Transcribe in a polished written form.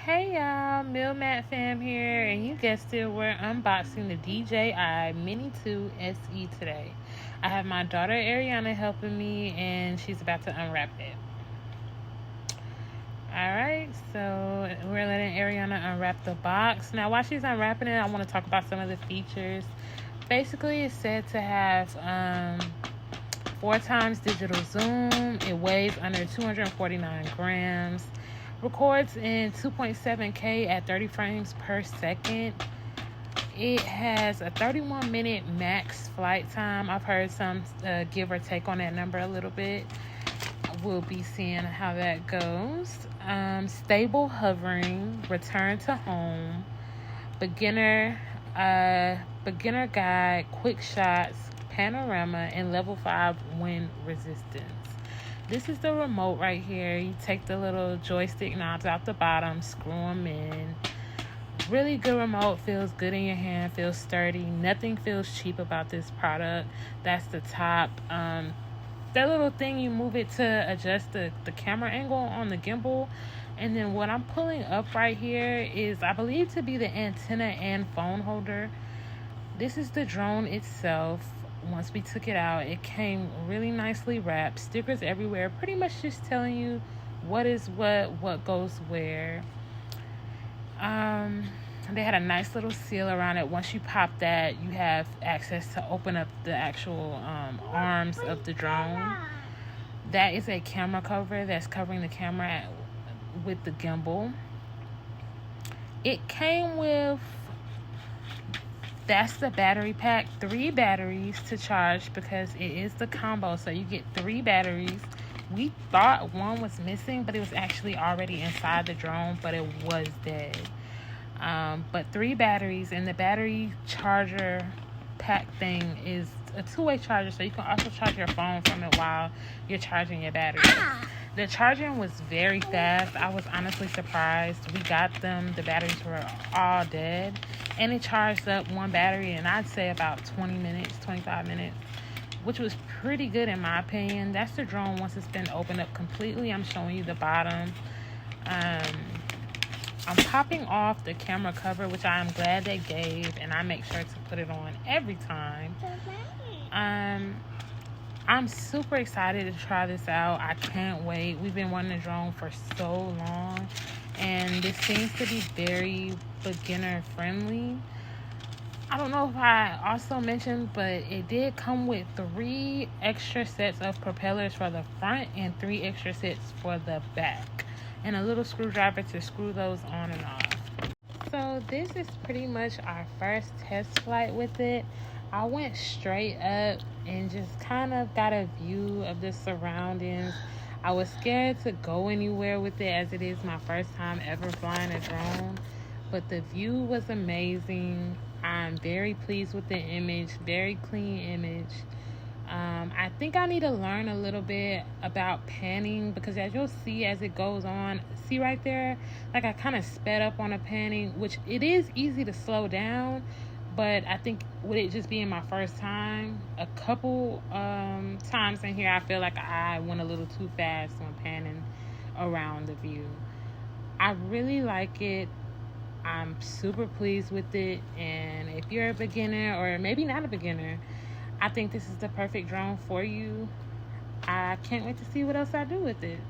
Hey y'all, Mill Matt fam here, and you guessed it, we're unboxing the DJI Mini 2 SE today. I have my daughter Ariana helping me, and she's about to unwrap it. Alright, so we're letting Ariana unwrap the box. Now, while she's unwrapping it, I want to talk about some of the features. Basically, it's said to have 4x digital zoom. It weighs under 249 grams. Records in 2.7K at 30 frames per second. It has a 31-minute max flight time. I've heard some give or take on that number a little bit. We'll be seeing how that goes. Stable hovering, return to home, beginner guide, quick shots, panorama, and level 5 wind resistance. This is the remote right here. You take the little joystick knobs out the bottom, screw them in. Really good remote, feels good in your hand, feels sturdy. Nothing feels cheap about this product. That's the top. That little thing, you move it to adjust the camera angle on the gimbal. And then what I'm pulling up right here is, I believe, to be the antenna and phone holder. This is the drone itself. Once we took it out, it came really nicely wrapped, stickers everywhere, pretty much just telling you what is what goes where. They had a nice little seal around it. Once you pop that, you have access to open up the actual arms of the drone. That is a camera cover that's covering the camera with the gimbal. It came with, that's the battery pack, 3 batteries to charge, because it is the combo, so you get 3 batteries. We thought one was missing, but it was actually already inside the drone, but it was dead. But 3 batteries, and the battery charger pack thing is a 2-way charger, so you can also charge your phone from it while you're charging your battery. The charging was very fast. I was honestly surprised. We got them, the batteries were all dead, and it charged up one battery in, I'd say, about 20 minutes, 25 minutes, which was pretty good in my opinion. That's the drone once it's been opened up completely. I'm showing you the bottom. I'm popping off the camera cover, which I'm glad they gave, and I make sure to put it on every time. I'm super excited to try this out. I can't wait. We've been wanting a drone for so long, and this seems to be very beginner friendly. I don't know if I also mentioned, but it did come with 3 extra sets of propellers for the front and 3 extra sets for the back, and a little screwdriver to screw those on and off. So this is pretty much our first test flight with it. I went straight up and just kind of got a view of the surroundings. I was scared to go anywhere with it, as it is my first time ever flying a drone, but the view was amazing. I'm very pleased with the image, very clean image. I think I need to learn a little bit about panning, because as you'll see as it goes on, see right there, like I kind of sped up on a panning, which it is easy to slow down, but I think with it just being my first time, a couple times in here, I feel like I went a little too fast when panning around the view. I really like it. I'm super pleased with it, and if you're a beginner, or maybe not a beginner, I think this is the perfect drone for you. I can't wait to see what else I do with it.